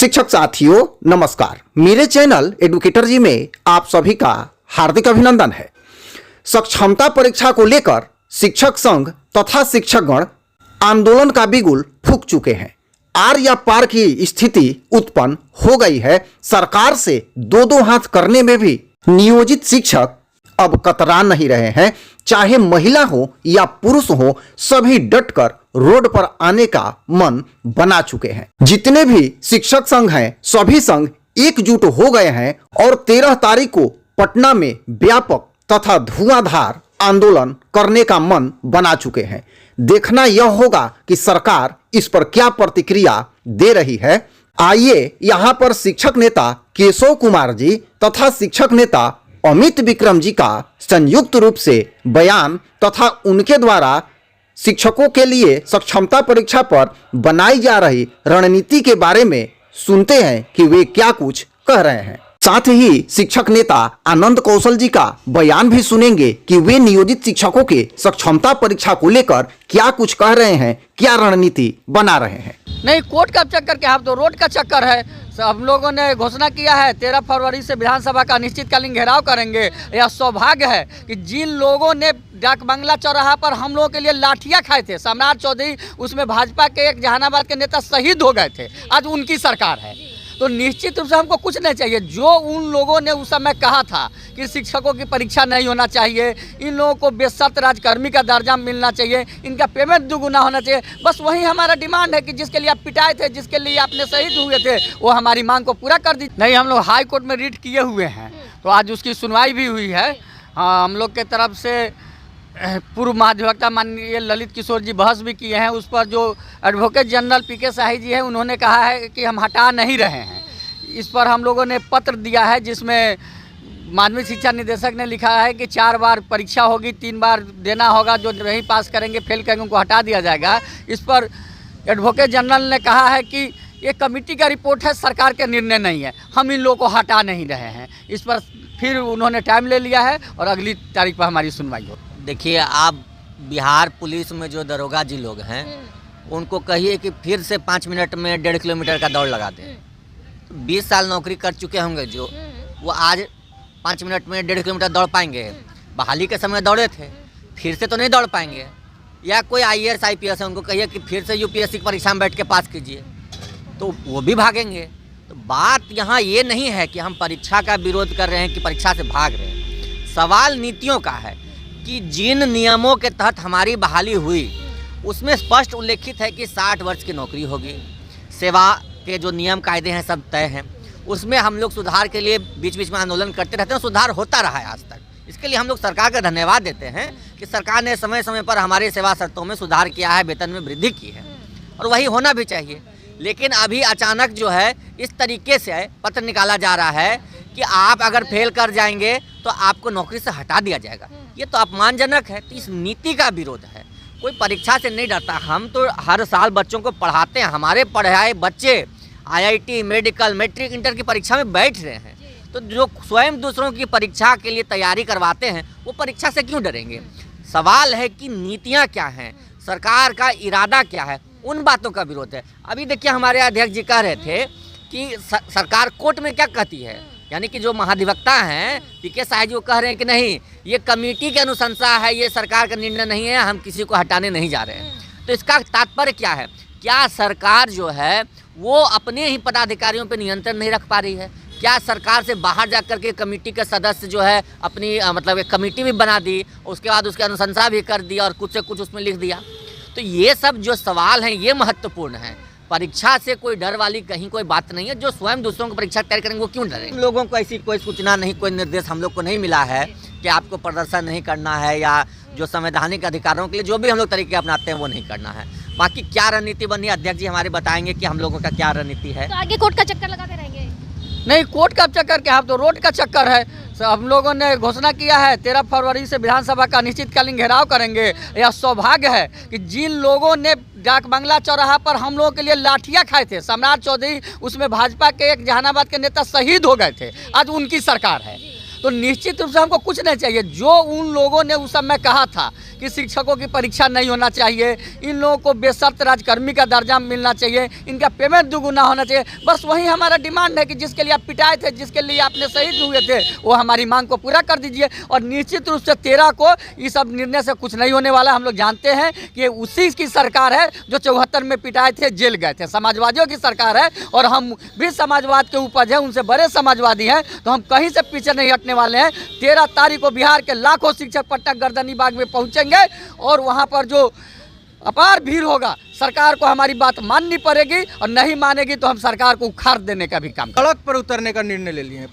शिक्षक साथियों नमस्कार। मेरे चैनल एडुकेटर जी में आप सभी का हार्दिक अभिनंदन है। सक्षमता परीक्षा को लेकर शिक्षक संघ तथा शिक्षकगण आंदोलन का बिगुल फूंक चुके हैं। आर या पार की स्थिति उत्पन्न हो गई है। सरकार से दो हाथ करने में भी नियोजित शिक्षक अब कतरा नहीं रहे हैं। चाहे महिला हो या पुरुष हो, सभी डटकर रोड पर आने का मन बना चुके हैं। जितने भी शिक्षक संघ हैं, सभी संघ एकजुट हो गए हैं और 13 तारीख को पटना में व्यापक तथा धुआंधार आंदोलन करने का मन बना चुके हैं। देखना यह होगा कि सरकार इस पर क्या प्रतिक्रिया दे रही है। आइए यहाँ पर शिक्षक नेता केशव कुमार जी तथा शिक्षक नेता अमित विक्रम जी का संयुक्त रूप से बयान तथा उनके द्वारा शिक्षकों के लिए सक्षमता परीक्षा पर बनाई जा रही रणनीति के बारे में सुनते हैं कि वे क्या कुछ कह रहे हैं। साथ ही शिक्षक नेता आनंद कौशल जी का बयान भी सुनेंगे कि वे नियोजित शिक्षकों के सक्षमता परीक्षा को लेकर क्या कुछ कह रहे हैं, क्या रणनीति बना रहे हैं। नहीं, कोर्ट का चक्कर क्या, हम तो रोड का चक्कर है। हम लोगों ने घोषणा किया है 13 फरवरी से विधानसभा का अनिश्चितकालीन घेराव करेंगे। यह सौभाग्य है कि जिन लोगों ने डाक बंगला चौराहा पर हम लोगों के लिए लाठियां खाए थे, सम्राट चौधरी, उसमें भाजपा के एक जहानाबाद के नेता शहीद हो गए थे, आज उनकी सरकार है। तो निश्चित रूप से हमको कुछ नहीं चाहिए। जो उन लोगों ने उस समय कहा था कि शिक्षकों की परीक्षा नहीं होना चाहिए, इन लोगों को बेशर्त राजकर्मी का दर्जा मिलना चाहिए, इनका पेमेंट दुगुना होना चाहिए, बस वही हमारा डिमांड है कि जिसके लिए आप पिटाए थे, जिसके लिए आपने शहीद हुए थे, वो हमारी मांग को पूरा कर दीजिए। नहीं, हम लोग हाई कोर्ट में रिट किए हुए हैं, तो आज उसकी सुनवाई भी हुई है। हाँ, हम लोग के तरफ से पूर्व महाधिवक्ता माननीय ललित किशोर जी बहस भी किए हैं। उस पर जो एडवोकेट जनरल पीके शाही जी हैं, उन्होंने कहा है कि हम हटा नहीं रहे हैं। इस पर हम लोगों ने पत्र दिया है जिसमें माध्यमिक शिक्षा निदेशक ने लिखा है कि 4 बार परीक्षा होगी, 3 बार देना होगा, जो नहीं पास करेंगे, फेल करेंगे, उनको हटा दिया जाएगा। इस पर एडवोकेट जनरल ने कहा है कि ये कमेटी का रिपोर्ट है, सरकार के निर्णय नहीं है, हम इन लोगों को हटा नहीं रहे हैं। इस पर फिर उन्होंने टाइम ले लिया है और अगली तारीख पर हमारी सुनवाई हो। देखिए, आप बिहार पुलिस में जो दरोगा जी लोग हैं, उनको कहिए कि फिर से 5 मिनट में 1.5 किलोमीटर का दौड़ लगा दें। 20 साल नौकरी कर चुके होंगे जो, वो आज 5 मिनट में 1.5 किलोमीटर दौड़ पाएंगे? बहाली के समय दौड़े थे, फिर से तो नहीं दौड़ पाएंगे। या कोई IAS IPS है, उनको कहिए कि फिर से UPSC की परीक्षा में बैठ के पास कीजिए, तो वो भी भागेंगे। तो बात यहाँ ये नहीं है कि हम परीक्षा का विरोध कर रहे हैं कि परीक्षा से भाग रहे हैं। सवाल नीतियों का है कि जिन नियमों के तहत हमारी बहाली हुई, उसमें स्पष्ट उल्लेखित है कि 60 वर्ष की नौकरी होगी, सेवा के जो नियम कायदे हैं सब तय हैं। उसमें हम लोग सुधार के लिए बीच बीच में आंदोलन करते रहते हैं, सुधार होता रहा है आज तक। इसके लिए हम लोग सरकार का धन्यवाद देते हैं कि सरकार ने समय समय पर हमारी सेवा शर्तों में सुधार किया है, वेतन में वृद्धि की है, और वही होना भी चाहिए। लेकिन अभी अचानक जो है इस तरीके से पत्र निकाला जा रहा है कि आप अगर फेल कर जाएंगे तो आपको नौकरी से हटा दिया जाएगा। ये तो अपमानजनक है। तो इस नीति का विरोध है। कोई परीक्षा से नहीं डरता। हम तो हर साल बच्चों को पढ़ाते हैं, हमारे पढ़ाए बच्चे IIT, मेडिकल, मैट्रिक, इंटर की परीक्षा में बैठ रहे हैं। तो जो स्वयं दूसरों की परीक्षा के लिए तैयारी करवाते हैं, वो परीक्षा से क्यों डरेंगे? सवाल है कि नीतियाँ क्या हैं, सरकार का इरादा क्या है, उन बातों का विरोध है। अभी देखिए, हमारे अध्यक्ष जी कह रहे थे कि सरकार कोर्ट में क्या कहती है, यानी कि जो महाधिवक्ता हैं पीके शाही जी, वो कह रहे हैं कि नहीं, ये कमेटी की अनुशंसा है, ये सरकार का निर्णय नहीं है, हम किसी को हटाने नहीं जा रहे हैं। तो इसका तात्पर्य क्या है? क्या सरकार जो है वो अपने ही पदाधिकारियों पर नियंत्रण नहीं रख पा रही है? क्या सरकार से बाहर जा कर के कमेटी के सदस्य जो है अपनी मतलब एक कमेटी भी बना दी, उसके बाद उसकी अनुशंसा भी कर दी और कुछ से कुछ उसमें लिख दिया? तो ये सब जो सवाल हैं, ये महत्वपूर्ण हैं। परीक्षा से कोई डर वाली कहीं कोई बात नहीं है। जो स्वयं दूसरों को परीक्षा तैयार करेंगे वो क्यों डरेंगे? लोगों को ऐसी कोई सूचना नहीं, कोई निर्देश हम लोग को नहीं मिला है कि आपको प्रदर्शन नहीं करना है, या जो संवैधानिक अधिकारों के लिए जो भी हम लोग तरीके अपनाते हैं वो नहीं करना है। बाकी क्या रणनीति बनी, अध्यक्ष जी हमारे बताएंगे कि हम लोगों का क्या रणनीति है। तो आगे कोर्ट का चक्कर लगाते रहेंगे? नहीं, कोर्ट का चक्कर क्या, हम तो रोड का चक्कर है। हम लोगों ने घोषणा किया है 13 फरवरी से विधानसभा का अनिश्चितकालीन घेराव करेंगे। यह सौभाग्य है कि जिन लोगों ने डाक बंगला चौराहा पर हम लोगों के लिए लाठियां खाए थे, सम्राट चौधरी, उसमें भाजपा के एक जहानाबाद के नेता शहीद हो गए थे, आज उनकी सरकार है। तो निश्चित रूप से हमको कुछ नहीं चाहिए। जो उन लोगों ने उस समय कहा था कि शिक्षकों की परीक्षा नहीं होना चाहिए, इन लोगों को बेशर्त राजकर्मी का दर्जा मिलना चाहिए, इनका पेमेंट दुगुना होना चाहिए। बस वही हमारा डिमांड है कि जिसके लिए आप पिटाए थे, जिसके लिए आपने शहीद हुए थे, वो हमारी मांग को पूरा कर दीजिए। और निश्चित रूप से 13 को इस सब निर्णय से कुछ नहीं होने वाला। हम लोग जानते हैं कि उसी की सरकार है जो 74 में पिटाए थे, जेल गए थे, समाजवादियों की सरकार है। और हम भी समाजवाद के उपज है, उनसे बड़े समाजवादी हैं, तो हम कहीं से पीछे नहीं हटने वाले हैं। 13 तारीख को बिहार के लाखों शिक्षक पटना गर्दनी बाग में पहुंचेंगे और वहां पर जो अपार भीड़ होगा, सरकार को हमारी बात माननी पड़ेगी, और नहीं मानेगी तो हम सरकार को उखाड़ देने का भी काम करेंगे। सड़क पर उतरने का निर्णय ले लिए हैं।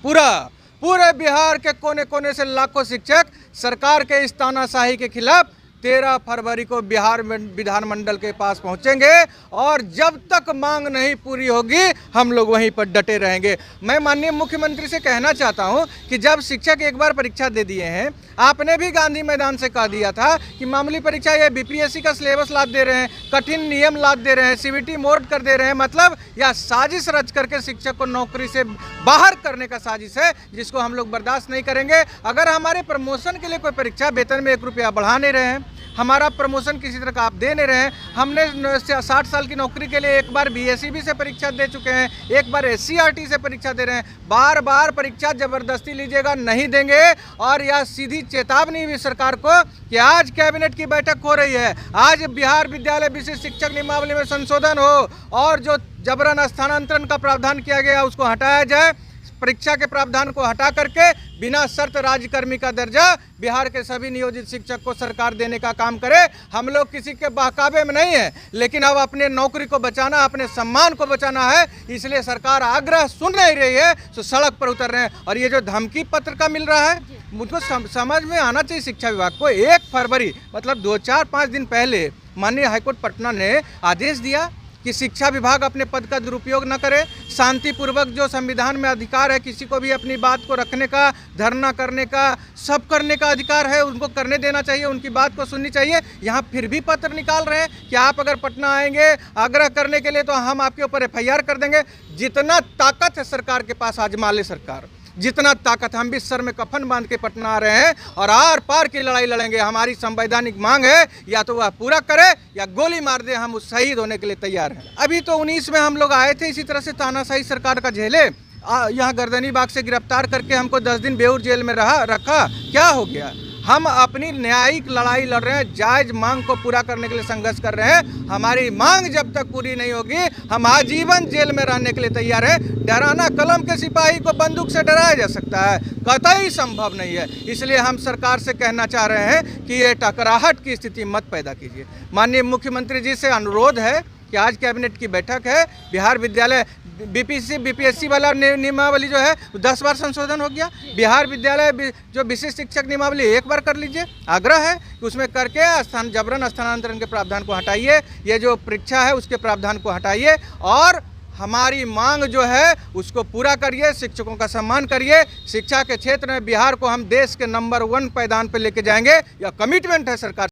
पूरे बिहार के कोने कोने से लाखों शिक्षक सरकार के इस तानाशाही के खिलाफ 13 फरवरी को बिहार में विधानमंडल के पास पहुंचेंगे, और जब तक मांग नहीं पूरी होगी हम लोग वहीं पर डटे रहेंगे। मैं माननीय मुख्यमंत्री से कहना चाहता हूं कि जब शिक्षक एक बार परीक्षा दे दिए हैं, आपने भी गांधी मैदान से कह दिया था कि मामूली परीक्षा, ये बीपीएससी का सिलेबस लाद दे रहे हैं, कठिन नियम लाद दे रहे हैं, सीबीटी मोड कर दे रहे हैं, मतलब यह साजिश रच करके शिक्षक को नौकरी से बाहर करने का साजिश है, जिसको हम लोग बर्दाश्त नहीं करेंगे। अगर हमारे प्रमोशन के लिए कोई परीक्षा, वेतन में 1 रुपया बढ़ा नहीं रहे हैं, हमारा प्रमोशन किसी तरह का आप दे नहीं रहे हैं, हमने 60 साल की नौकरी के लिए एक बार बीएसईबी से परीक्षा दे चुके हैं, एक बार एससीईआरटी से परीक्षा दे रहे हैं, बार बार परीक्षा जबरदस्ती लीजिएगा, नहीं देंगे। और यह सीधी चेतावनी भी सरकार को कि आज कैबिनेट की बैठक हो रही है, आज बिहार विद्यालय विशिष्ट शिक्षक नियमावली में संशोधन हो, और जो जबरन स्थानांतरण का प्रावधान किया गया उसको हटाया जाए, परीक्षा के प्रावधान को हटा करके बिना शर्त राज्यकर्मी का दर्जा बिहार के सभी नियोजित शिक्षक को सरकार देने का काम करे। हम लोग किसी के बहकावे में नहीं है, लेकिन अब अपने नौकरी को बचाना, अपने सम्मान को बचाना है, इसलिए सरकार आग्रह सुन नहीं रही है, तो सड़क पर उतर रहे हैं। और ये जो धमकी पत्र का मिल रहा है, मुझको समझ में आना चाहिए शिक्षा विभाग को। 1 फरवरी मतलब 2-4-5 दिन पहले माननीय हाईकोर्ट पटना ने आदेश दिया कि शिक्षा विभाग अपने पद का दुरुपयोग न करे, शांतिपूर्वक जो संविधान में अधिकार है किसी को भी अपनी बात को रखने का, धरना करने का, सब करने का अधिकार है, उनको करने देना चाहिए, उनकी बात को सुननी चाहिए। यहाँ फिर भी पत्र निकाल रहे हैं कि आप अगर पटना आएंगे आग्रह करने के लिए तो हम आपके ऊपर FIR कर देंगे। जितना ताकत है सरकार के पास आजमा ले सरकार, जितना ताकत, हम भी सर में कफन बांध के पटना आ रहे हैं और आर पार की लड़ाई लड़ेंगे। हमारी संवैधानिक मांग है, या तो वह पूरा करे या गोली मार दे, हम उस शहीद होने के लिए तैयार हैं। अभी तो 19 में हम लोग आए थे, इसी तरह से तानाशाही सरकार का झेले, यहाँ गर्दनी बाग से गिरफ्तार करके हमको 10 दिन बेऊर जेल में रखा। क्या हो गया? हम अपनी न्यायिक लड़ाई लड़ रहे हैं, जायज मांग को पूरा करने के लिए संघर्ष कर रहे हैं। हमारी मांग जब तक पूरी नहीं होगी हम आजीवन जेल में रहने के लिए तैयार हैं। डराना कलम के सिपाही को बंदूक से डराया जा सकता है, कतई संभव नहीं है। इसलिए हम सरकार से कहना चाह रहे हैं कि ये टकराहट की स्थिति मत पैदा कीजिए। माननीय मुख्यमंत्री जी से अनुरोध है कि आज कैबिनेट की बैठक है, बिहार विद्यालय बीपीएससी वाला नियमावली जो है 10 बार संशोधन हो गया, बिहार विद्यालय जो विशिष्ट शिक्षक नियमावली 1 बार कर लीजिए। आग्रह है कि उसमें करके जबरन स्थानांतरण के प्रावधान को हटाइए, ये जो परीक्षा है उसके प्रावधान को हटाइए, और हमारी मांग जो है उसको पूरा करिए, शिक्षकों का सम्मान करिए। शिक्षा के क्षेत्र में बिहार को हम देश के नंबर 1 पायदान पर लेके जाएंगे, यह कमिटमेंट है सरकार।